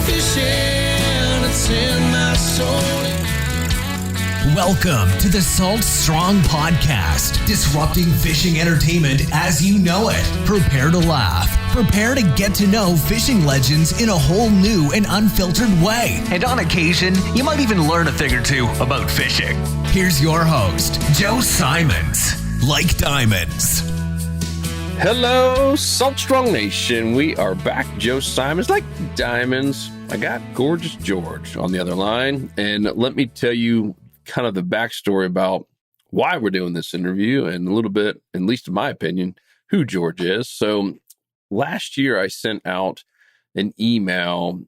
fishing, it's in my soul. Welcome to the Salt Strong Podcast, disrupting fishing entertainment as you know it. Prepare to laugh. Prepare to get to know fishing legends in a whole new and unfiltered way. And on occasion, you might even learn a thing or two about fishing. Here's your host, Joe Simons. Like diamonds. Hello, Salt Strong Nation. We are back. Joe Simons, like diamonds. I got Gorgeous George on the other line. And let me tell you kind of the backstory about why we're doing this interview and a little bit, at least in my opinion, who George is. So last year I sent out an email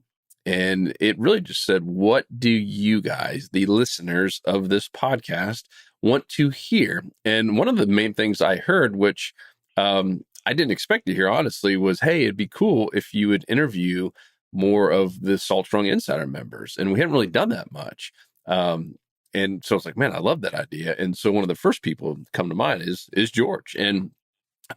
and it really just said, what do you guys, the listeners of this podcast, want to hear? And one of the main things I heard, which I didn't expect to hear, honestly, was, hey, it'd be cool if you would interview more of the Salt Strong Insider members. And we hadn't really done that much. And so I was like, man, I love that idea. And so one of the first people to come to mind is George. And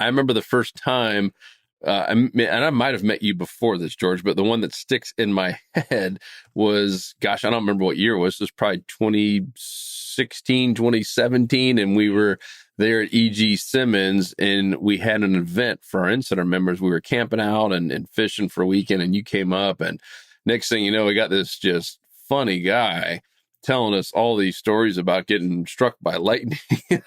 I remember the first time, and I might have met you before this, George, but the one that sticks in my head was, gosh, I don't remember what year it was. It was probably 2016, 2017. And we were there at E.G. Simmons and we had an event for our Insider members. We were camping out and fishing for a weekend and you came up and next thing you know, we got this just funny guy telling us all these stories about getting struck by lightning,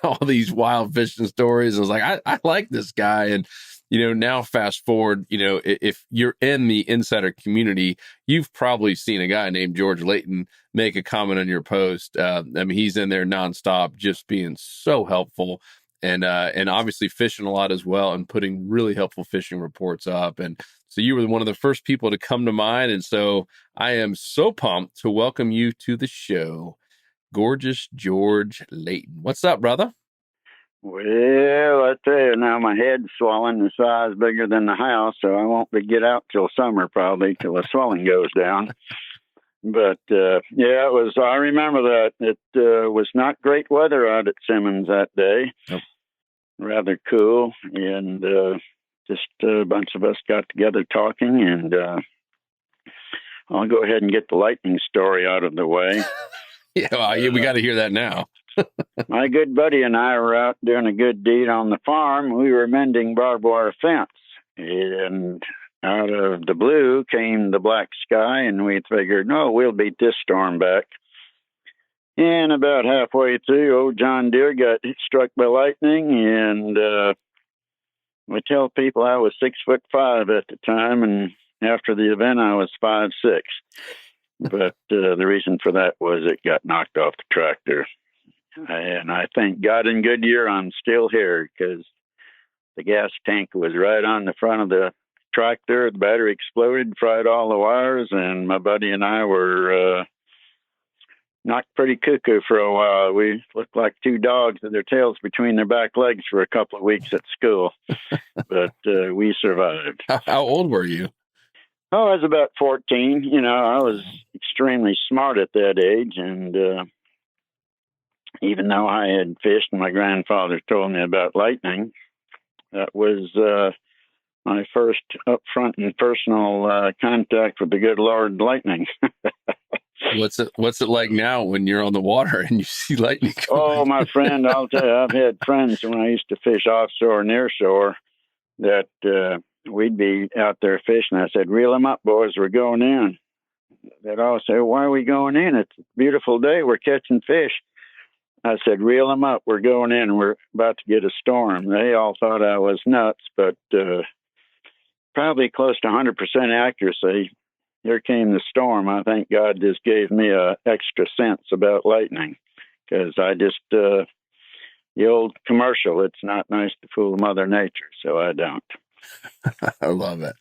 all these wild fishing stories. I was like, I like this guy. And, now fast forward, if you're in the insider community, you've probably seen a guy named George Layton make a comment on your post. He's in there nonstop, just being so helpful and obviously fishing a lot as well and putting really helpful fishing reports up. And so you were one of the first people to come to mind. And so I am so pumped to welcome you to the show, Gorgeous George Layton. What's up, brother? Well, I tell you now, my head's swelling the size bigger than the house, so I won't get out till summer probably, till the swelling goes down. But, it was, I remember that. It was not great weather out at Simmons that day. Nope. Rather cool. And just a bunch of us got together talking, and I'll go ahead and get the lightning story out of the way. We got to hear that now. My good buddy and I were out doing a good deed on the farm. We were mending barbed wire fence, and out of the blue came the black sky, and we figured, no, we'll beat this storm back. And about halfway through, old John Deere got struck by lightning, and we tell people I was 6'5" at the time, and after the event, I was 5'6". But the reason for that was it got knocked off the tractor. And I thank God in Goodyear I'm still here because the gas tank was right on the front of the tractor. The battery exploded, fried all the wires, and my buddy and I were knocked pretty cuckoo for a while. We looked like two dogs with their tails between their back legs for a couple of weeks at school, but we survived. How old were you? Oh, I was about 14. I was extremely smart at that age, and even though I had fished and my grandfather told me about lightning, that was my first upfront and personal contact with the good Lord lightning. What's it like now when you're on the water and you see lightning coming? Oh, my friend, I'll tell you, I've had friends when I used to fish offshore, near shore, that we'd be out there fishing. I said, reel them up, boys, we're going in. They'd all say, why are we going in? It's a beautiful day, we're catching fish. I said, reel them up, we're going in, we're about to get a storm. They all thought I was nuts, but probably close to 100% accuracy. Here came the storm. I think God just gave me a extra sense about lightning because I just, the old commercial, it's not nice to fool Mother Nature, so I don't. I love it.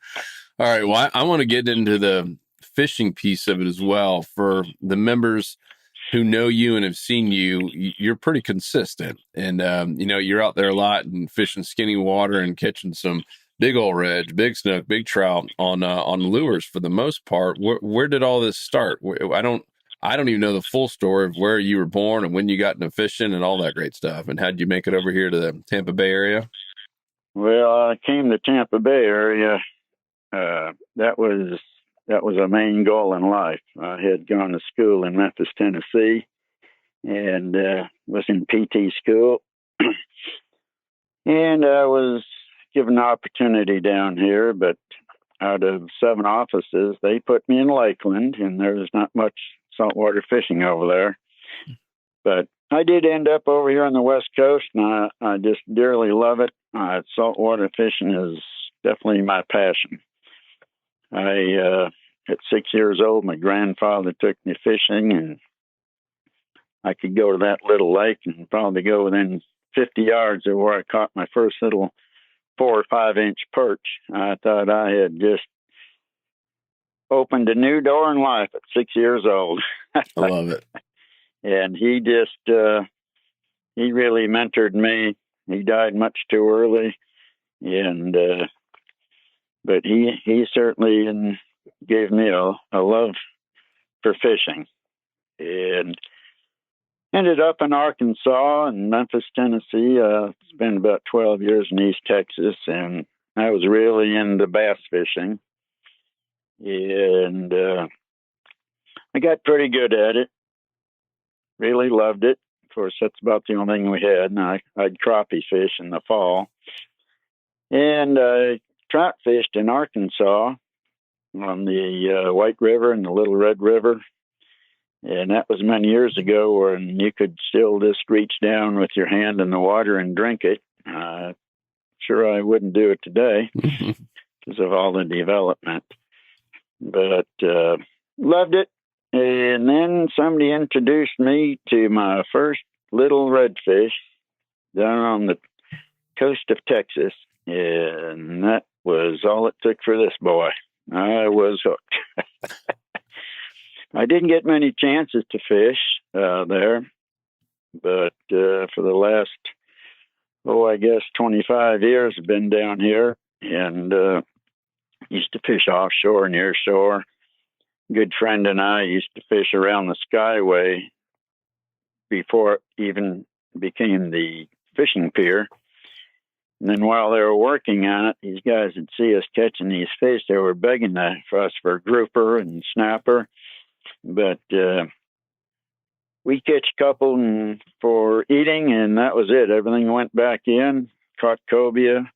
All right, well, I want to get into the fishing piece of it as well. For the members who know you and have seen you, you're pretty consistent. And, you're out there a lot and fishing skinny water and catching some big old reds, big snook, big trout on lures for the most part. Where did all this start? I don't even know the full story of where you were born and when you got into fishing and all that great stuff. And how did you make it over here to the Tampa Bay area? Well, I came to Tampa Bay area. That was that was a main goal in life. I had gone to school in Memphis, Tennessee, and was in PT school. And I was given an opportunity down here, but out of 7 offices, they put me in Lakeland, and there's not much saltwater fishing over there. But I did end up over here on the West Coast, and I just dearly love it. Saltwater fishing is definitely my passion. At 6 years old, my grandfather took me fishing, and I could go to that little lake and probably go within 50 yards of where I caught my first little 4 or 5 inch perch. I thought I had just opened a new door in life at 6 years old. I love it. And he really mentored me. He died much too early, and but he certainly gave me a love for fishing, and ended up in Arkansas and Memphis, Tennessee. Spent about 12 years in East Texas, and I was really into bass fishing, and I got pretty good at it. Really loved it. Of course, that's about the only thing we had. And I'd crappie fish in the fall. And I trout fished in Arkansas on the White River and the Little Red River. And that was many years ago when you could still just reach down with your hand in the water and drink it. Sure, I wouldn't do it today because of all the development. But loved it. And then somebody introduced me to my first little redfish down on the coast of Texas. And that was all it took for this boy. I was hooked. I didn't get many chances to fish there, but for the last, I guess 25 years I've been down here and used to fish offshore, near shore. Good friend and I used to fish around the Skyway before it even became the fishing pier. And then while they were working on it, these guys would see us catching these fish. They were begging for us for grouper and snapper. But we catch a couple for eating, and that was it. Everything went back in, caught cobia,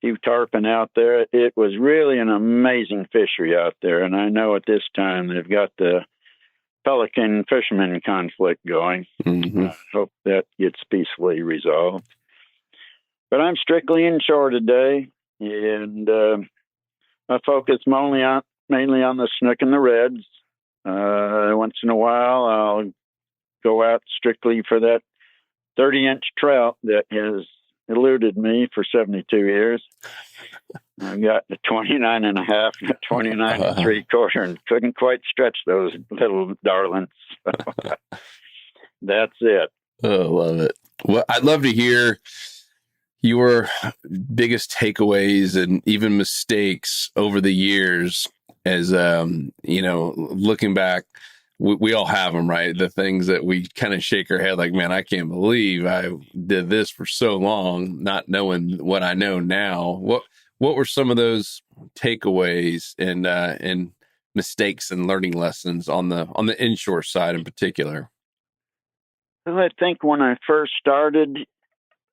few tarpon out there. It was really an amazing fishery out there. And I know at this time they've got the pelican fisherman conflict going. Mm-hmm. I hope that gets peacefully resolved. But I'm strictly inshore today, and I focus mainly on the snook and the reds. Once in a while, I'll go out strictly for that 30-inch trout that has eluded me for 72 years. I got the 29 and a half, 29 and 3/4, and couldn't quite stretch those little darlings. So that's it. Oh, love it. Well, I'd love to hear your biggest takeaways and even mistakes over the years as, looking back. We all have them, right? The things that we kind of shake our head like, man, I can't believe I did this for so long, not knowing what I know now. What were some of those takeaways and mistakes and learning lessons on the inshore side in particular? Well, I think when I first started,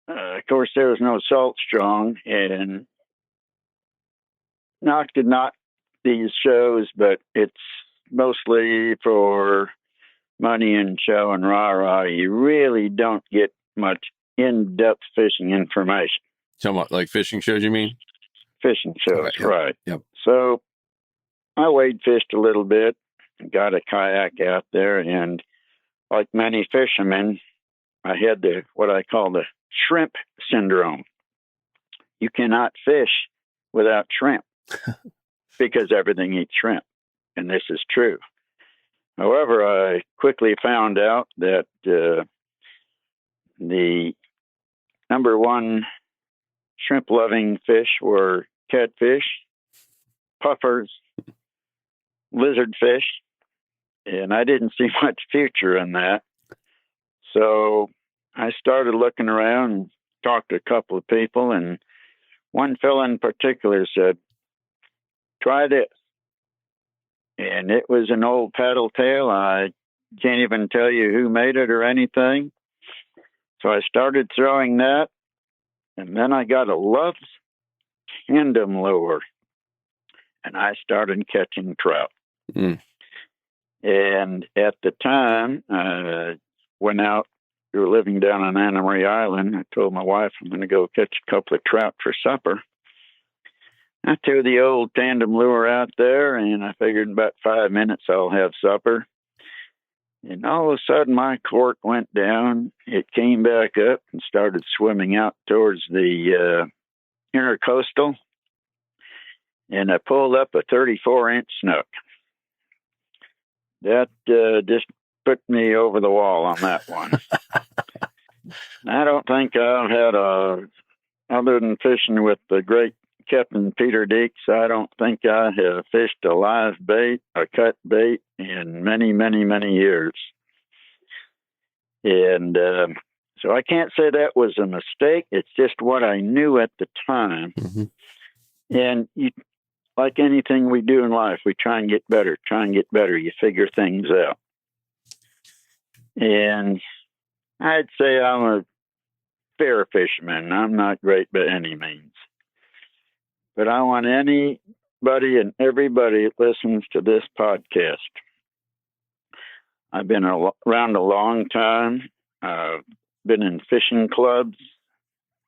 of course, there was no Salt Strong, and not these shows, but it's mostly for money and show and rah-rah. You really don't get much in-depth fishing information. Talking about like fishing shows, you mean? Fishing shows, right. Yep. So I wade fished a little bit, got a kayak out there, and like many fishermen, I had what I call the shrimp syndrome. You cannot fish without shrimp because everything eats shrimp. And this is true. However, I quickly found out that the number one shrimp-loving fish were catfish, puffers, lizardfish, and I didn't see much future in that. So I started looking around and talked to a couple of people, and one fellow in particular said, "Try this. and it was an old paddle tail. I can't even tell you who made it or anything. So I started throwing that, and then I got a Love's tandem lure, and I started catching trout. Mm. And at the time, went out. We were living down on Anna Marie Island. I told my wife I'm going to go catch a couple of trout for supper. I threw the old tandem lure out there, and I figured in about 5 minutes I'll have supper. And all of a sudden, my cork went down. It came back up and started swimming out towards the intercoastal. And I pulled up a 34-inch snook. That just put me over the wall on that one. I don't think I've had other than fishing with the great Captain Peter Deeks, I don't think I have fished a live bait, a cut bait in many, many, many years. And so I can't say that was a mistake. It's just what I knew at the time. Mm-hmm. And like anything we do in life, we try and get better, You figure things out. And I'd say I'm a fair fisherman. I'm not great by any means. But I want anybody and everybody that listens to this podcast. I've been around a long time. I've been in fishing clubs.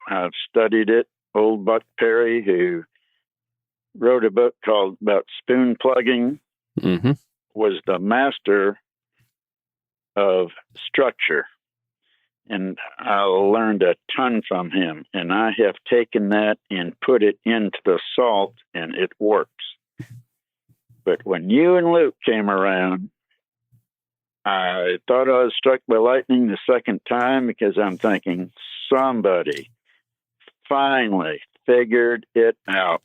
I've studied it. Old Buck Perry, who wrote a book called about spoon plugging, Mm-hmm. was the master of structure. And I learned a ton from him. And I have taken that and put it into the salt, and it works. But when you and Luke came around, I thought I was struck by lightning the second time, because I'm thinking somebody finally figured it out.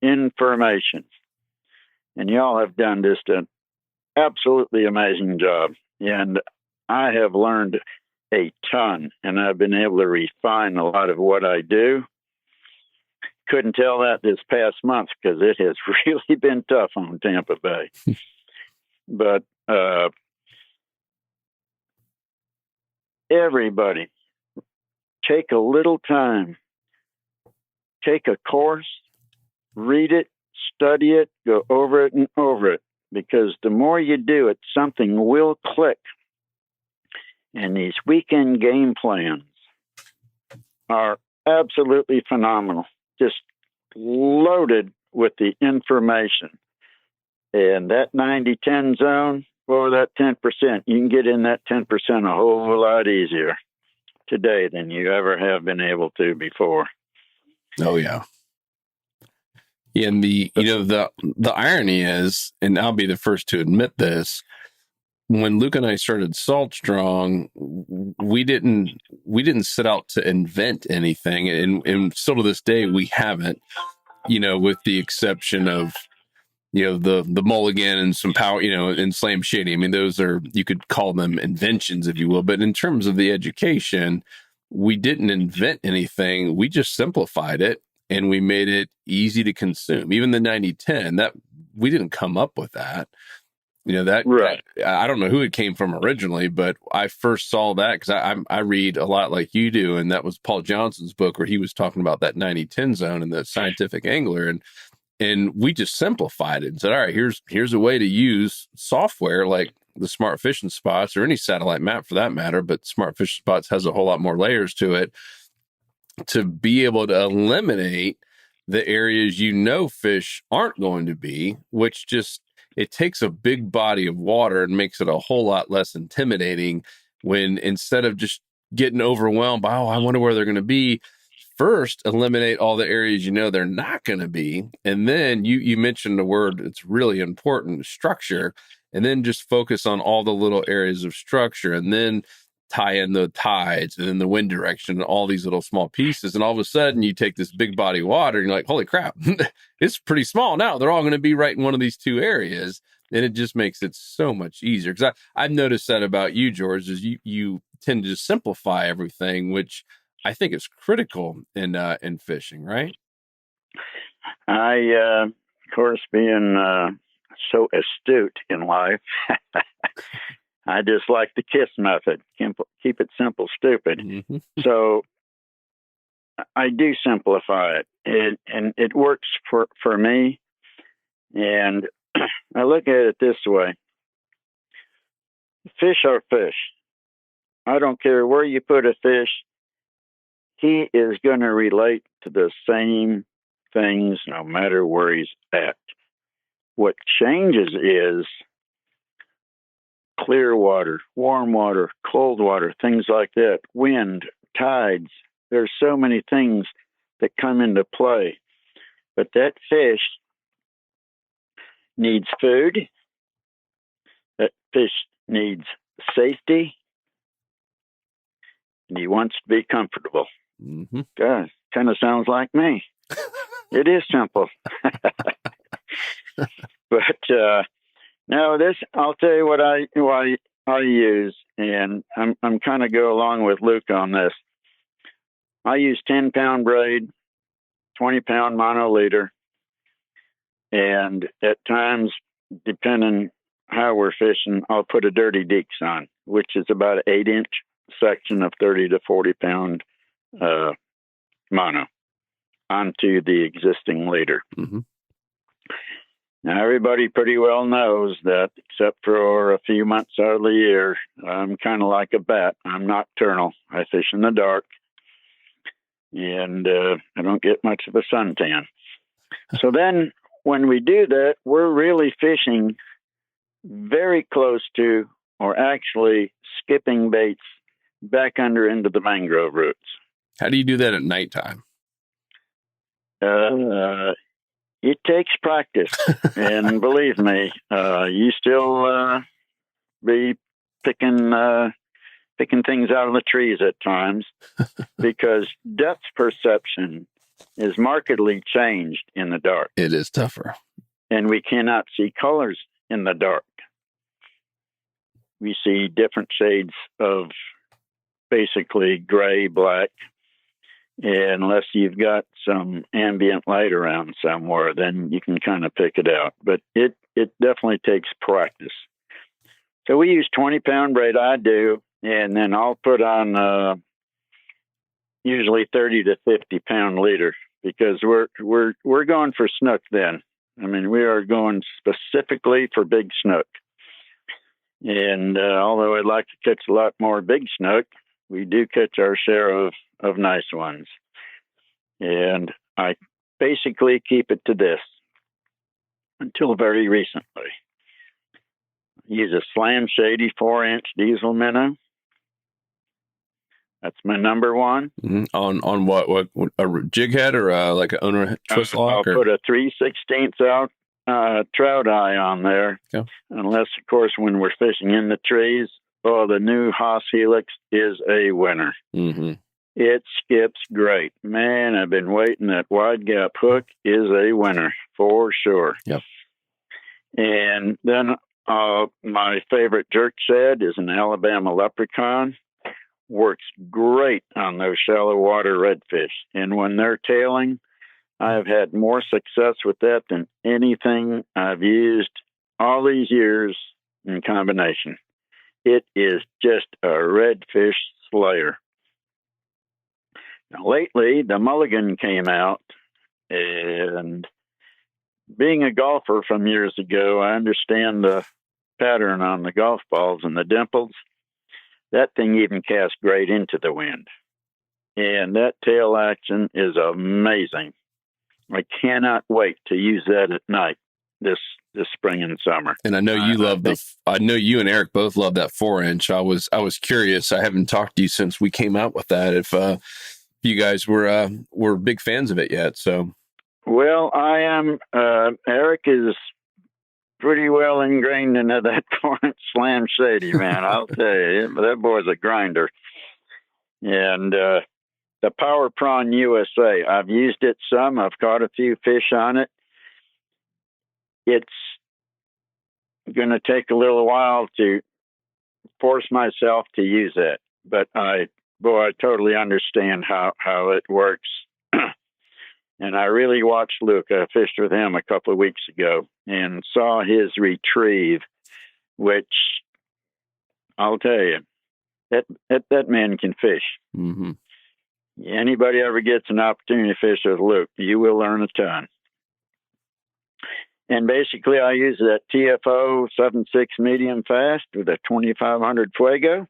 Information. And y'all have done just an absolutely amazing job. And I have learned a ton, and I've been able to refine a lot of what I do. Couldn't tell that this past month, because it has really been tough on Tampa Bay. But everybody, take a little time, take a course, read it, study it, go over it and over it, because the more you do it, something will click. And these weekend game plans are absolutely phenomenal, just loaded with the information. And that 90-10 zone, or that 10%, you can get in that 10% a whole lot easier today than you ever have been able to before. Oh, yeah. And the irony is, and I'll be the first to admit this, when Luke and I started Salt Strong, we didn't set out to invent anything, and still to this day we haven't. With the exception of the mulligan and some power, and slam shady. I mean, those are, you could call them inventions, if you will. But in terms of the education, we didn't invent anything. We just simplified it, and we made it easy to consume. Even the 90-10, that we didn't come up with that. Right. I don't know who it came from originally, but I first saw that because I read a lot like you do, and that was Paul Johnson's book where he was talking about that 90-10 zone and the scientific angler, and we just simplified it and said, all right, here's a way to use software like the Smart Fishing Spots, or any satellite map for that matter, but Smart Fishing Spots has a whole lot more layers to it, to be able to eliminate the areas fish aren't going to be, which just, it takes a big body of water and makes it a whole lot less intimidating, when instead of just getting overwhelmed by, I wonder where they're going to be, first eliminate all the areas they're not going to be. And then you mentioned a word that's really important, structure, and then just focus on all the little areas of structure, and then tie in the tides and then the wind direction and all these little small pieces. And all of a sudden you take this big body of water and you're like, holy crap, it's pretty small now. They're all going to be right in one of these two areas. And it just makes it so much easier. Because I've noticed that about you, George, is you tend to just simplify everything, which I think is critical in fishing, right? I, of course, being so astute in life. I just like the KISS method. Keep it simple, stupid. Mm-hmm. So I do simplify it, and it works for me. And I look at it this way: fish are fish. I don't care where you put a fish; he is going to relate to the same things no matter where he's at. What changes is clear water, warm water, cold water, things like that, wind, tides. There's so many things that come into play. But that fish needs food. That fish needs safety. And he wants to be comfortable. Mm-hmm. God, kind of sounds like me. It is simple. But no, this, I'll tell you what I use, and I'm kind of go along with Luke on this. I use 10-pound braid, 20-pound mono leader, and at times, depending how we're fishing, I'll put a dirty deeks on, which is about an 8-inch section of 30 to 40-pound mono onto the existing leader. Mm-hmm. Now, everybody pretty well knows that, except for a few months out of the year, I'm kind of like a bat. I'm nocturnal. I fish in the dark, and I don't get much of a suntan. So then when we do that, we're really fishing very close to, or actually skipping baits back under into the mangrove roots. How do you do that at nighttime? It takes practice, and believe me, you still be picking things out of the trees at times, because depth perception is markedly changed in the dark. It is tougher. And we cannot see colors in the dark. We see different shades of basically gray, black, unless you've got some ambient light around somewhere, then you can kind of pick it out. But it definitely takes practice. So we use 20-pound braid, I do, and then I'll put on usually 30 to 50-pound leader, because we're going for snook then. I mean, we are going specifically for big snook. And although I'd like to catch a lot more big snook, we do catch our share of nice ones. And I basically keep it to this until very recently. Use a Slam Shady 4-inch diesel minnow. That's my number one. Mm-hmm. On what a jig head, or like an owner twist lock? I'll put a 3/16 out trout eye on there. Okay. Unless, of course, when we're fishing in the trees, the new Haas Helix is a winner. Mm-hmm. It skips great. Man, I've been waiting. That wide gap hook is a winner for sure. Yep. And then my favorite jerk shad is an Alabama leprechaun. Works great on those shallow water redfish. And when they're tailing, I've had more success with that than anything I've used all these years in combination. It is just a redfish slayer. Now, lately, the mulligan came out, and being a golfer from years ago, I understand the pattern on the golf balls and the dimples. That thing even casts great into the wind. And that tail action is amazing. I cannot wait to use that at night this spring and summer. And I know you love I know you and Eric both love that 4-inch. I was curious. I haven't talked to you since we came out with that. If you guys were big fans of it yet. So, well, I am. Eric is pretty well ingrained into that 4-inch Slam Shady, man. I'll tell you, that boy's a grinder. And the Power Prawn USA, I've used it some. I've caught a few fish on it. It's going to take a little while to force myself to use it, but I totally understand how it works. And I really watched Luke. I fished with him a couple of weeks ago, and saw his retrieve, which I'll tell you, that man can fish. Mm-hmm. Anybody ever gets an opportunity to fish with Luke, you will learn a ton. And basically, I use that TFO 7.6 medium fast with a 2500 Fuego.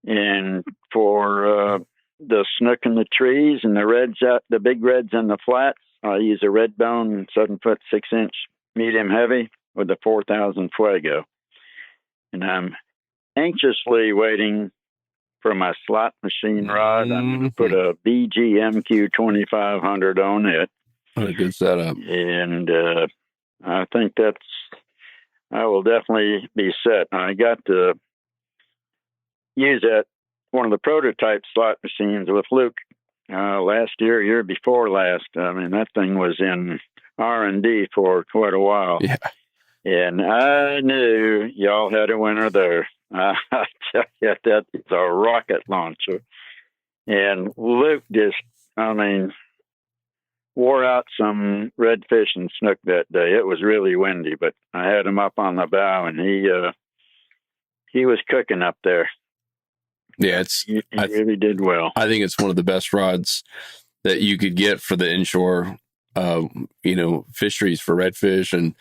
And for the snook in the trees and the big reds in the flats, I use a red bone 7-foot 6-inch medium heavy with a 4000 Fuego. And I'm anxiously waiting for my slot machine rod. I'm going to put a BGMQ 2500 on it. What a good setup. And I think I will definitely be set. I got to use that one of the prototype slot machines with Luke last year before last. I mean, that thing was in R&D for quite a while. Yeah. And I knew y'all had a winner there. I tell you, that is a rocket launcher. And Luke wore out some redfish and snook that day. It was really windy, but I had him up on the bow, and he was cooking up there. Yeah, he really did well. I think it's one of the best rods that you could get for the inshore, fisheries for redfish and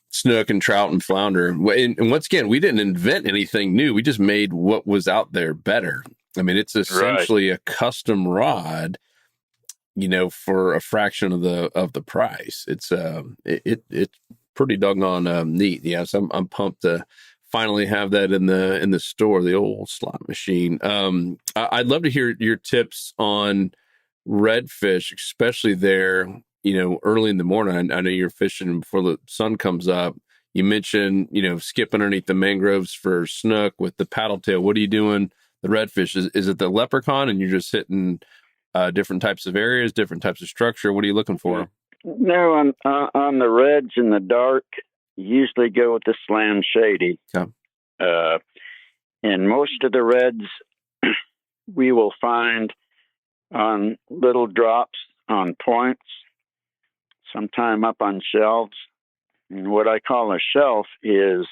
snook and trout and flounder. And once again, we didn't invent anything new. We just made what was out there better. I mean, it's essentially a custom rod, for a fraction of the price. It's it's pretty doggone neat. Yeah, so I'm pumped to finally have that in the store, the old slot machine. I'd love to hear your tips on redfish, especially there, early in the morning. I know you're fishing before the sun comes up. You mentioned, skip underneath the mangroves for snook with the paddle tail. What are you doing? The redfish, is it the leprechaun and you're just hitting different types of areas, different types of structure? What are you looking for? No, on the reds in the dark, usually go with the slam shady. Okay. And most of the reds we will find on little drops on points, sometime up on shelves. And what I call a shelf is,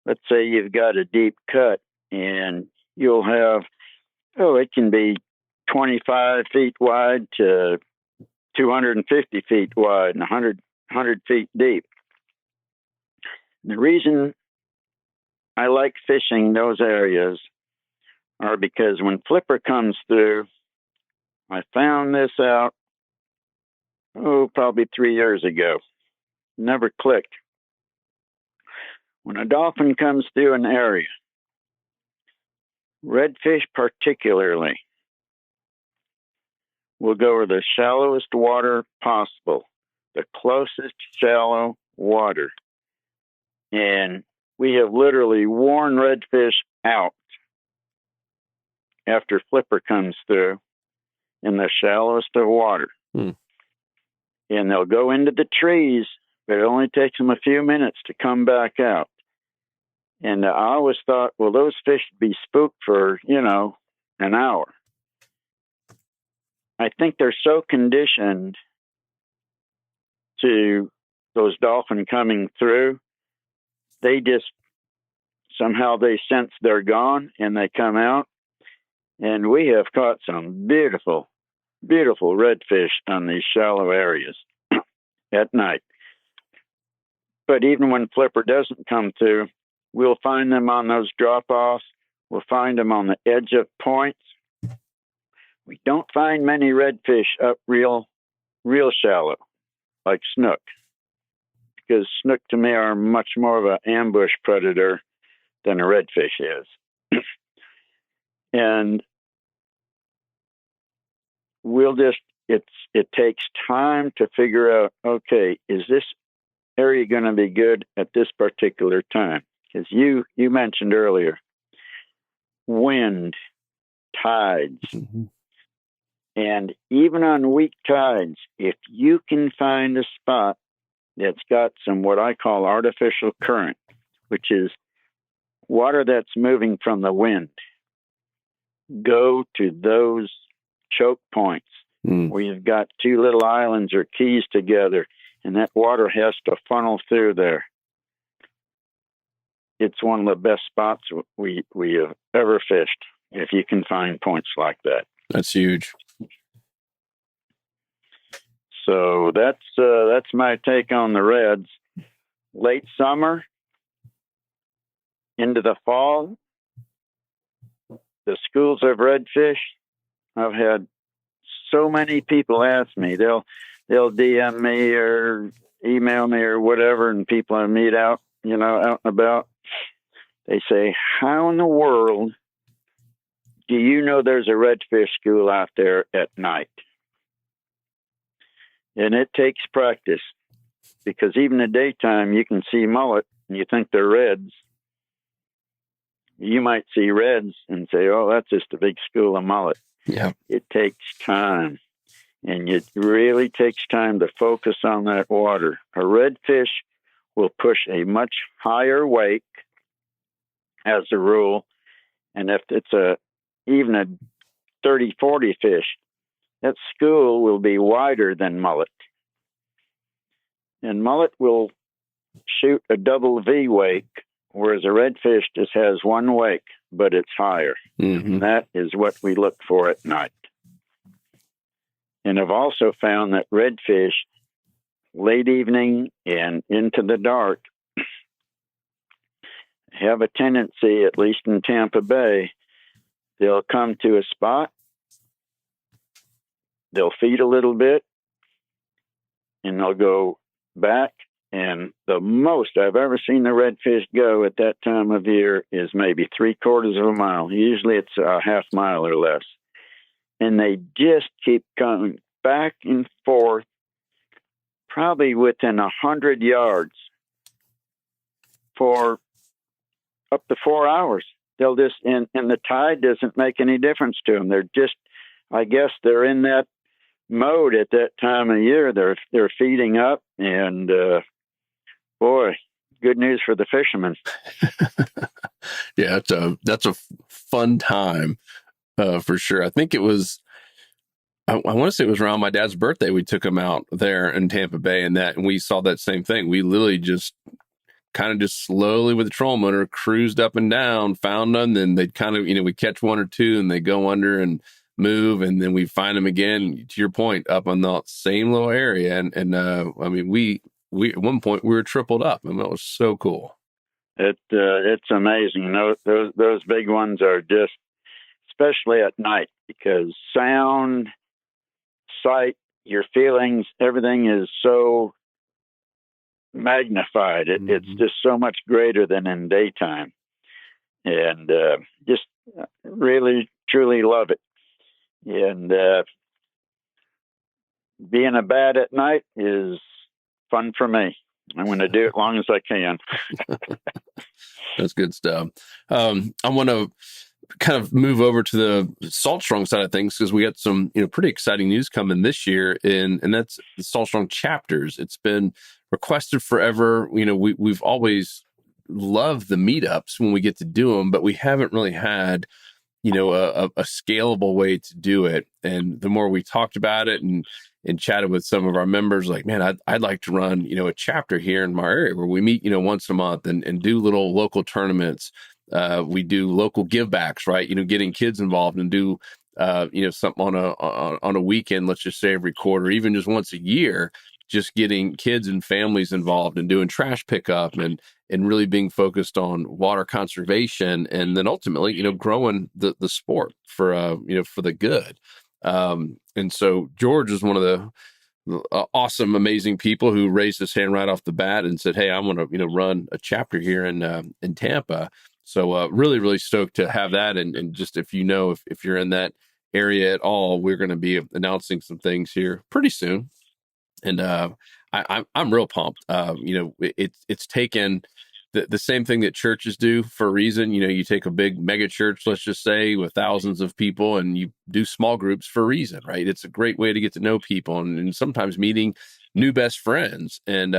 let's say you've got a deep cut and you'll have, it can be 25 feet wide to 250 feet wide and 100 feet deep. The reason I like fishing those areas are because when flipper comes through, I found this out, probably 3 years ago. Never clicked. When a dolphin comes through an area, redfish particularly, will go to the shallowest water possible, the closest shallow water. And we have literally worn redfish out after flipper comes through in the shallowest of water. And they'll go into the trees, but it only takes them a few minutes to come back out. And I always thought, well, those fish would be spooked for, an hour. I think they're so conditioned to those dolphin coming through, they somehow they sense they're gone and they come out. And we have caught some beautiful, beautiful redfish on these shallow areas at night. But even when flipper doesn't come through, we'll find them on those drop-offs. We'll find them on the edge of points. We don't find many redfish up real shallow, like snook, because snook to me are much more of an ambush predator than a redfish is. And it takes time to figure out, okay, is this area going to be good at this particular time? Because you mentioned earlier, wind, tides. Mm-hmm. And even on weak tides, if you can find a spot that's got some what I call artificial current, which is water that's moving from the wind, go to those choke points where you've got two little islands or keys together and that water has to funnel through there. It's one of the best spots we have ever fished, if you can find points like that. That's huge. So that's my take on the reds. Late summer into the fall, the schools of redfish. I've had so many people ask me. They'll DM me or email me or whatever, and people I meet out, out and about. They say, "How in the world do you know there's a redfish school out there at night?" And it takes practice, because even in the daytime you can see mullet and you think they're reds. You might see reds and say, "Oh, that's just a big school of mullet." Yeah. It takes time, and it really takes time to focus on that water. A redfish will push a much higher wake as a rule, and if it's even a 30, 40 fish, that school will be wider than mullet. And mullet will shoot a double V wake, whereas a redfish just has one wake, but it's higher. Mm-hmm. And that is what we look for at night. And I've also found that redfish, late evening and into the dark, have a tendency, at least in Tampa Bay, they'll come to a spot, they'll feed a little bit, and they'll go back. And the most I've ever seen the redfish go at that time of year is maybe 3/4 of a mile. Usually it's a half mile or less. And they just keep coming back and forth, probably within 100 yards for up to 4 hours. They'll just, and the tide doesn't make any difference to them. They're just, I guess they're in that mode at that time of year. They're feeding up, and boy, good news for the fishermen. Yeah, that's a fun time for sure. I think it was, I want to say it was around my dad's birthday. We took him out there in Tampa Bay, and we saw that same thing. We literally just kind of just slowly with the trolling motor cruised up and down, found them, then they'd kind of, we catch one or two and they go under and move, and then we find them again, to your point, up on the same little area. And I mean, we at one point we were tripled up, and that was so cool. It's amazing. Those big ones are just, especially at night, because sound, sight, your feelings, everything is so magnified. It's just so much greater than in daytime, and just really truly love it. And being a bat at night is fun for me. I'm going to do it as long as I can. That's good stuff. I want to kind of move over to the Salt Strong side of things, because we got some pretty exciting news coming this year, and that's the Salt Strong chapters. It's been requested forever. We've always loved the meetups when we get to do them, but we haven't really had a scalable way to do it. And the more we talked about it and chatted with some of our members, like, man, I'd like to run a chapter here in my area where we meet once a month and do little local tournaments. We do local givebacks, right? Getting kids involved, and do something on a weekend, let's just say every quarter, even just once a year, just getting kids and families involved and doing trash pickup and really being focused on water conservation, and then ultimately, growing the sport for the good. And so George is one of the awesome, amazing people who raised his hand right off the bat and said, "Hey, I want to, run a chapter here in Tampa." So really, really stoked to have that. And just if you're in that area at all, we're going to be announcing some things here pretty soon. And I'm real pumped. It's taken the same thing that churches do for a reason. You take a big mega church, let's just say, with thousands of people, and you do small groups for a reason, right? It's a great way to get to know people, and sometimes meeting new best friends, and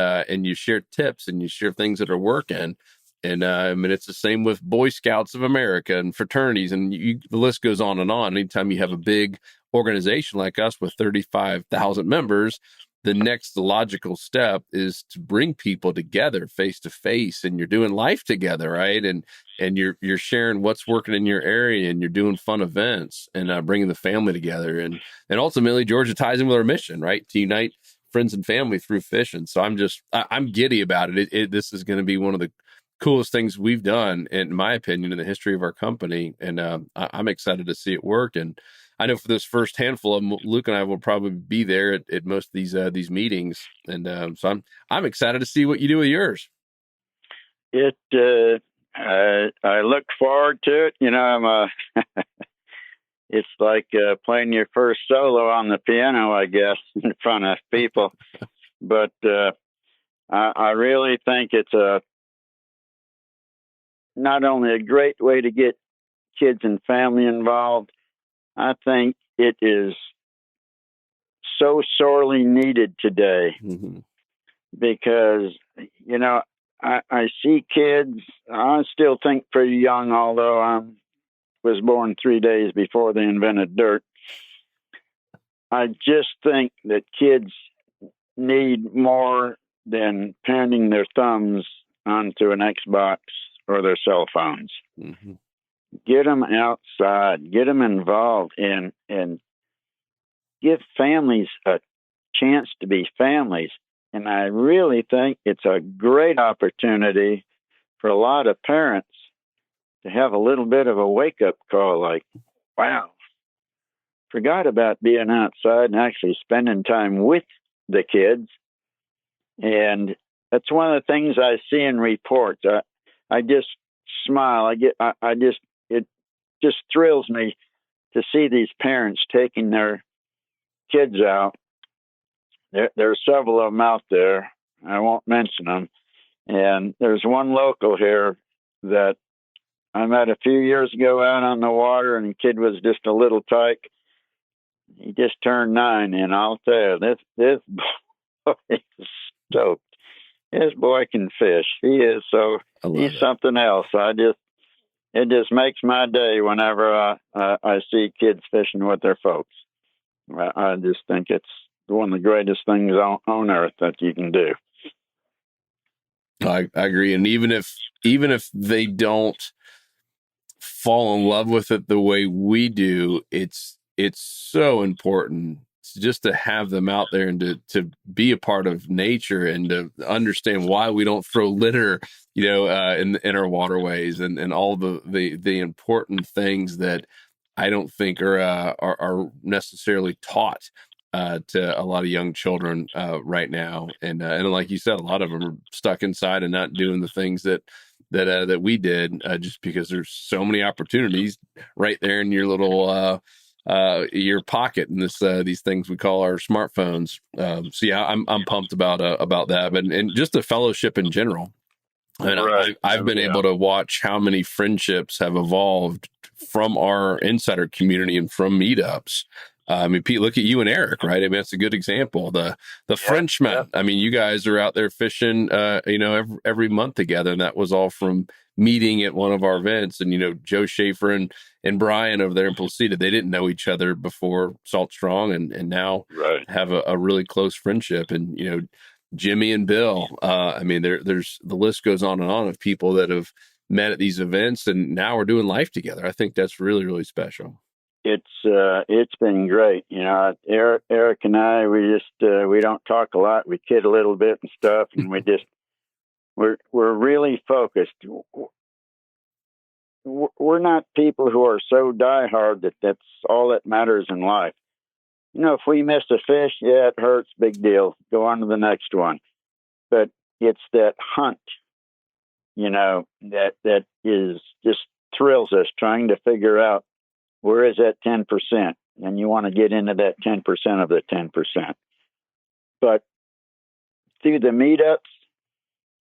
you share tips and you share things that are working. And I mean, it's the same with Boy Scouts of America and fraternities, and the list goes on and on. Anytime you have a big organization like us with 35,000 members, the next logical step is to bring people together face to face, and you're doing life together, right? And you're sharing what's working in your area, and you're doing fun events, and bringing the family together, and ultimately, Georgia ties in with our mission, right? To unite friends and family through fishing. So I'm giddy about it. This is going to be one of the coolest things we've done, in my opinion, in the history of our company, and I'm excited to see it work. And I know for this first handful of them, Luke and I will probably be there at most of these meetings, and so I'm excited to see what you do with yours. I look forward to it. It's like playing your first solo on the piano, I guess, in front of people. But I really think it's not only a great way to get kids and family involved, I think it is so sorely needed today, because, I see kids, I still think pretty young, although I was born 3 days before they invented dirt. I just think that kids need more than pounding their thumbs onto an Xbox or their cell phones. Mm-hmm. Get them outside, get them involved, and give families a chance to be families. And I really think it's a great opportunity for a lot of parents to have a little bit of a wake-up call, like, wow, forgot about being outside and actually spending time with the kids. And that's one of the things I see in reports. I just smile. It just thrills me to see these parents taking their kids out. There are several of them out there. I won't mention them. And there's one local here that I met a few years ago out on the water, and the kid was just a little tyke. He just turned 9, and I'll tell you, this boy is stoked. This boy can fish. He is he's something else. It just makes my day whenever I see kids fishing with their folks. I just think it's one of the greatest things on earth that you can do. I agree. And even if they don't fall in love with it the way we do, it's so important just to have them out there and to be a part of nature, and to understand why we don't throw litter, in our waterways, and all the important things that I don't think are necessarily taught to a lot of young children right now. And like you said, a lot of them are stuck inside and not doing the things that we did, just because there's so many opportunities right there in your little your pocket, and these things we call our smartphones. So yeah, I'm pumped about that, and just the fellowship in general. And right. I've been able to watch how many friendships have evolved from our insider community and from meetups. I mean, Pete, look at you and Eric, right? I mean, that's a good example. The Frenchmen. Yeah. I mean, you guys are out there fishing, every month together, and that was all from meeting at one of our events. And Joe Schaefer and Brian over there in Placida, they didn't know each other before Salt Strong, and now have a really close friendship. And Jimmy and Bill. I mean, there's the list goes on and on of people that have met at these events, and now we're doing life together. I think that's really, really special. It's been great. Eric and I, we don't talk a lot. We kid a little bit and stuff, and we're really focused. We're not people who are so diehard that that's all that matters in life. If we miss a fish, yeah, it hurts, big deal. Go on to the next one. But it's that hunt, that is just thrills us, trying to figure out where is that 10%, and you want to get into that 10% of the 10%. But through the meetups,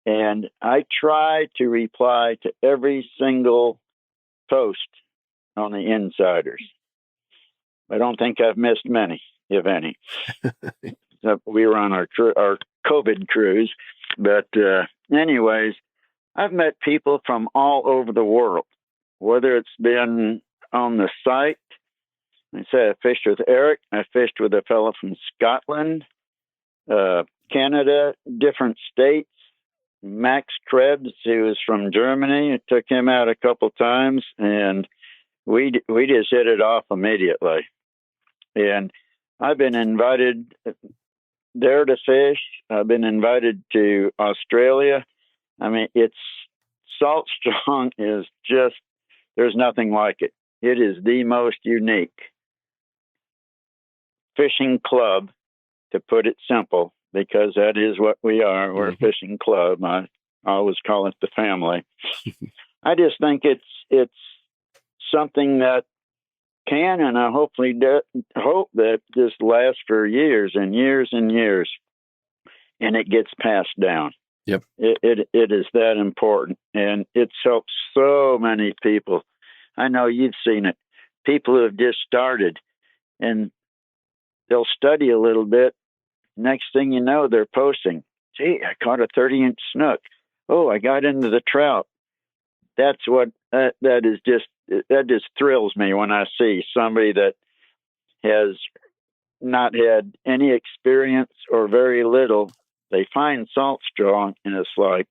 and I try to reply to every single post on the Insiders. I don't think I've missed many, if any. We were on our COVID cruise. But anyways, I've met people from all over the world, whether it's been on the site. I fished with Eric. I fished with a fellow from Scotland. Canada, different states. Max Krebs, who was from Germany, it took him out a couple times, and we just hit it off immediately. And I've been invited there to fish. I've been invited to Australia. I mean, it's Salt Strong is just, there's nothing like it. It is the most unique fishing club, to put it simple, because that is what we are. We're a fishing club. I always call it the family. I just think it's something that can, and I hope that just lasts for years and years and years, and it gets passed down. Yep. It is that important, and it's helped so many people. I know you've seen it. People who have just started, and they'll study a little bit. Next thing you know, they're posting, "Gee, I caught a 30-inch snook. Oh, I got into the trout." That's what that just thrills me when I see somebody that has not had any experience or very little. They find Salt Strong, and it's like,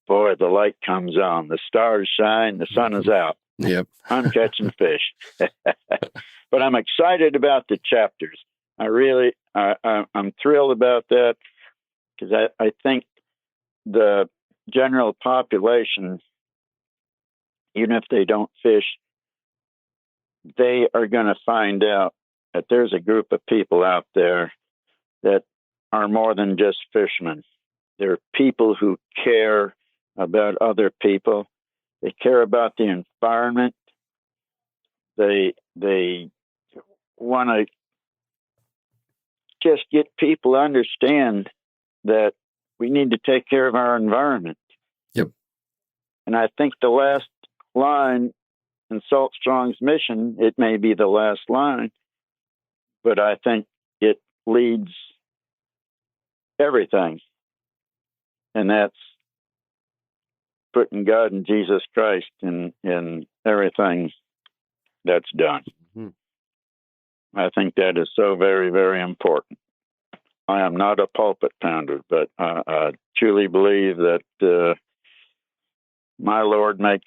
boy, the light comes on, the stars shine, the sun is out. Yep. I'm catching fish. But I'm excited about the chapters. I'm thrilled about that, because I think the general population, even if they don't fish, they are going to find out that there's a group of people out there that are more than just fishermen. They're people who care about other people. They care about the environment. They want to just get people to understand that we need to take care of our environment. Yep. And I think the last line in Salt Strong's mission, it may be the last line, but I think it leads everything. And that's putting God and Jesus Christ in everything that's done. Mm-hmm. I think that is so very, very important. I am not a pulpit pounder, but I truly believe that my Lord makes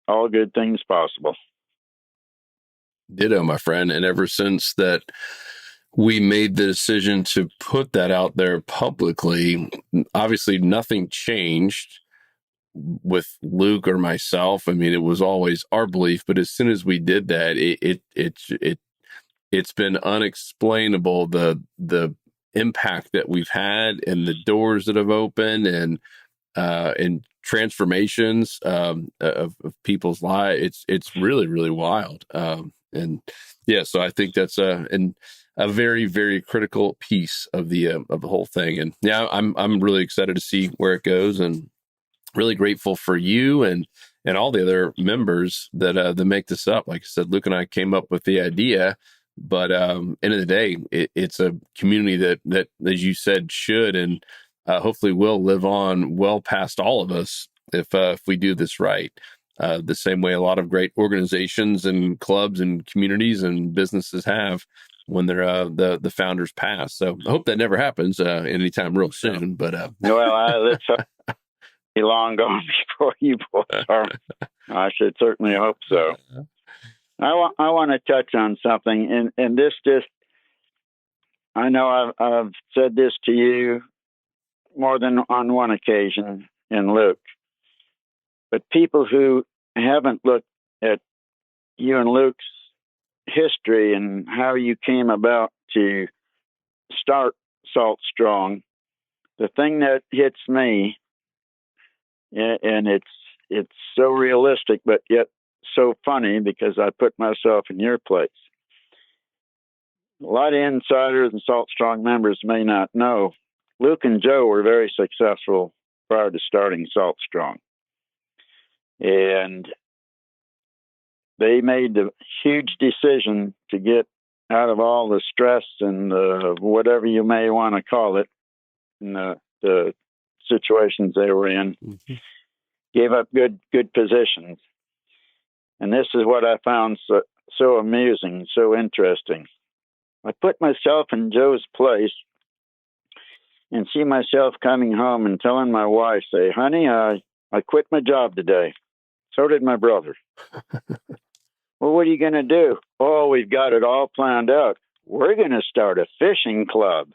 all good things possible. Ditto, my friend. And ever since that we made the decision to put that out there publicly, obviously nothing changed with Luke or myself. I mean, it was always our belief, but as soon as we did that, it's been unexplainable, the impact that we've had and the doors that have opened and transformations of people's lives. It's really, really wild. And yeah, so I think that's a very, very critical piece of the whole thing. And yeah, I'm really excited to see where it goes, and really grateful for you and all the other members that make this up. Like I said, Luke and I came up with the idea, but end of the day, it's a community that, as you said, should and hopefully will live on well past all of us if we do this right. The same way a lot of great organizations and clubs and communities and businesses have when they're the founders pass. So I hope that never happens anytime real soon. But let's be long gone before you boys are. I should certainly hope so. I want to touch on something, and this just, I know I've said this to you more than on one occasion in Luke, but people who haven't looked at you and Luke's history and how you came about to start Salt Strong, the thing that hits me, and it's so realistic, but yet so funny, because I put myself in your place. A lot of insiders and Salt Strong members may not know, Luke and Joe were very successful prior to starting Salt Strong. And they made the huge decision to get out of all the stress and whatever you may want to call it, and the situations they were in. Mm-hmm. Gave up good positions. And this is what I found so amusing, so interesting. I put myself in Joe's place, and see myself coming home and telling my wife, say, honey, I quit my job today. So did my brother. Well, what are you going to do? Oh, we've got it all planned out. We're going to start a fishing club.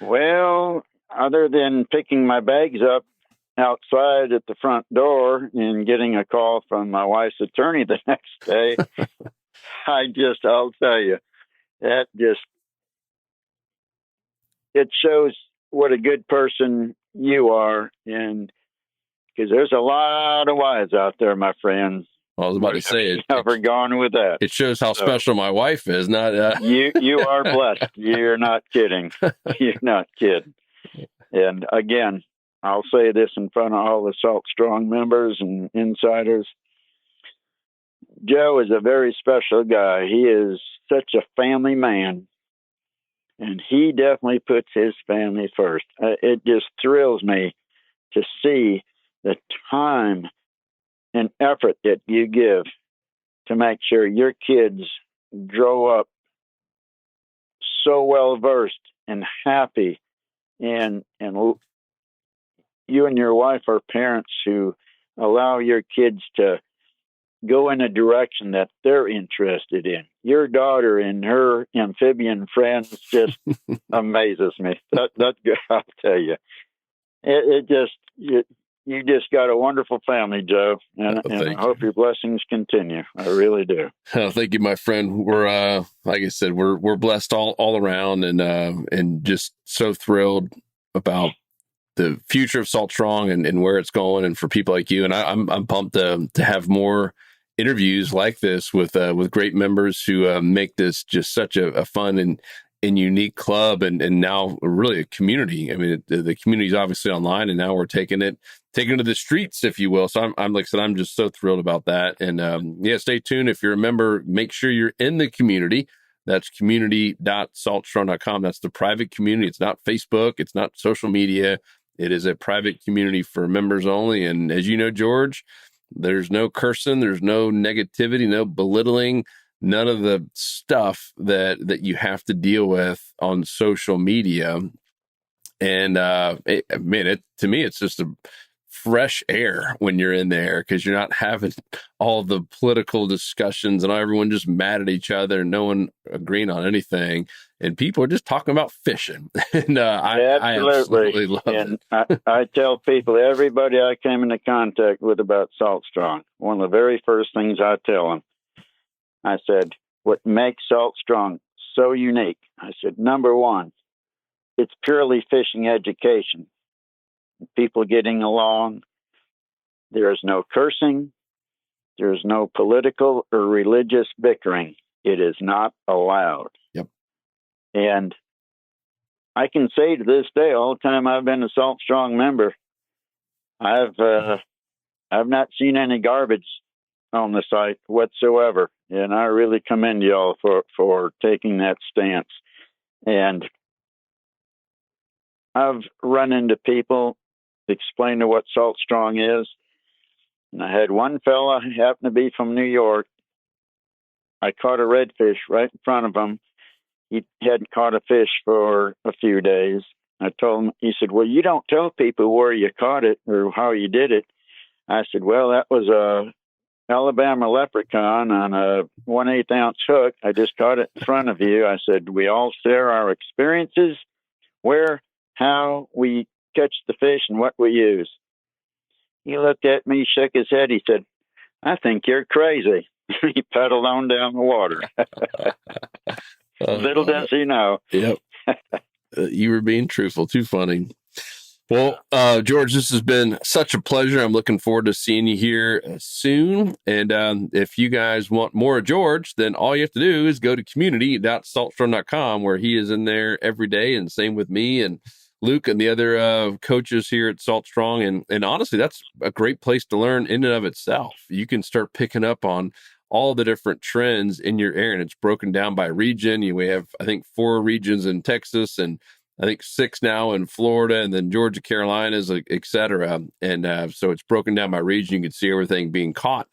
Well, other than picking my bags up outside at the front door and getting a call from my wife's attorney the next day, I'll tell you, it shows what a good person you are. And because there's a lot of wives out there, my friends. I was about to say it. Never gone with that. It shows how special my wife is. Not you are blessed. You're not kidding. You're not kidding. And again, I'll say this in front of all the Salt Strong members and insiders. Joe is a very special guy. He is such a family man, and he definitely puts his family first. It just thrills me to see the time and effort that you give to make sure your kids grow up so well versed and happy, and you and your wife are parents who allow your kids to go in a direction that they're interested in. Your daughter and her amphibian friends just amazes me. That I'll tell you, you just got a wonderful family, Joe, and I hope your blessings continue. I really do. Oh, thank you, my friend. We're like I said, we're blessed all around, and just so thrilled about the future of Salt Strong and where it's going, and for people like you. And I'm pumped to have more interviews like this with great members who make this just such a fun and unique club, and now really a community. I mean, the community is obviously online, and now we're taking it to the streets, if you will. So I'm like I said, I'm just so thrilled about that. And stay tuned. If you're a member, make sure you're in the community. That's community.saltstrong.com. That's the private community. It's not Facebook. It's not social media. It is a private community for members only. And as you know, George, there's no cursing, there's no negativity, no belittling, none of the stuff that you have to deal with on social media. And to me, it's just a fresh air when you're in there, because you're not having all the political discussions and everyone just mad at each other and no one agreeing on anything. And people are just talking about fishing. And I absolutely love it. I tell people, everybody I came into contact with about Salt Strong, one of the very first things I tell them, I said, what makes Salt Strong so unique? I said, number one, it's purely fishing education. People getting along. There is no cursing. There is no political or religious bickering. It is not allowed. Yep. And I can say to this day, all the time I've been a Salt Strong member, I've not seen any garbage on the site whatsoever. And I really commend y'all for taking that stance. And I've run into people, explain to what Salt Strong is. And I had one fella who happened to be from New York. I caught a redfish right in front of him. He hadn't caught a fish for a few days. I told him, he said, well, you don't tell people where you caught it or how you did it. I said, well, that was a Alabama leprechaun on a 1/8 ounce hook. I just caught it in front of you. I said, we all share our experiences, where, how we catch the fish, and what we use. He looked at me, shook his head. He said, I think you're crazy. He paddled on down the water. Little does he know. Yep. You were being truthful. Too funny. Well, George, this has been such a pleasure. I'm looking forward to seeing you here soon. And if you guys want more of George, then all you have to do is go to community.saltstrong.com, where he is in there every day. And same with me and Luke and the other coaches here at Salt Strong. And honestly, that's a great place to learn in and of itself. You can start picking up on all the different trends in your area, and it's broken down by region. We have, I think, 4 regions in Texas, and I think 6 now in Florida, and then Georgia, Carolinas, et cetera. And so it's broken down by region. You can see everything being caught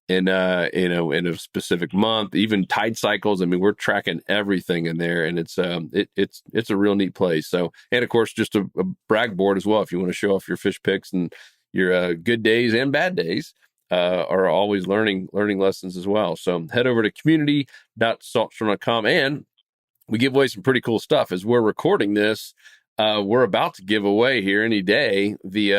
in in a specific month, even tide cycles. I mean, we're tracking everything in there, and it's a real neat place. So, and of course, just a brag board as well. If you want to show off your fish picks and your good days and bad days, are always learning lessons as well. So head over to community.saltstrong.com, and we give away some pretty cool stuff. As we're recording this, we're about to give away here any day the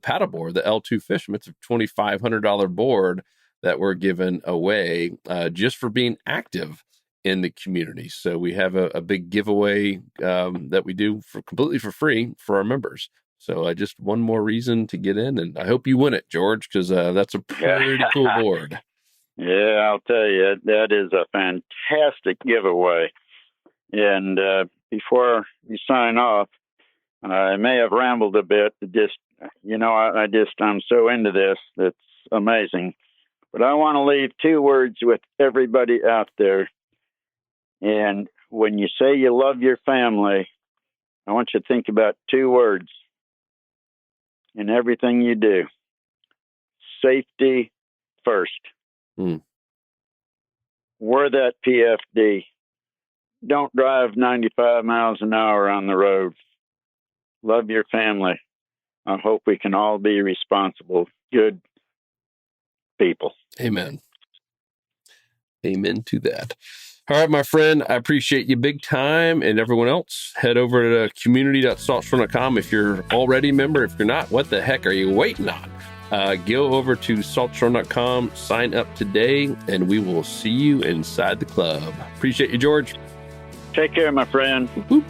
paddleboard, the L2 Fisherman. It's a $2,500 board that we're giving away just for being active in the community. So we have a big giveaway that we do completely for free for our members. So just one more reason to get in, and I hope you win it, George, because that's a pretty cool board. Yeah, I'll tell you, that is a fantastic giveaway. And before you sign off, I may have rambled a bit. I'm so into this. It's amazing. But I want to leave 2 words with everybody out there. And when you say you love your family, I want you to think about 2 words in everything you do. Safety first. We're that PFD. Don't drive 95 miles an hour on the road. Love your family. I hope we can all be responsible, good people. Amen. Amen to that. All right, my friend, I appreciate you big time. And everyone else, head over to community.saltstrong.com. If you're already a member, if you're not, what the heck are you waiting on? Go over to saltstrong.com, sign up today, and we will see you inside the club. Appreciate you, George. Take care, my friend. Whoop.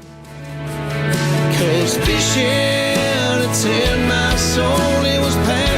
'Cause fishing, it's in my soul, it was past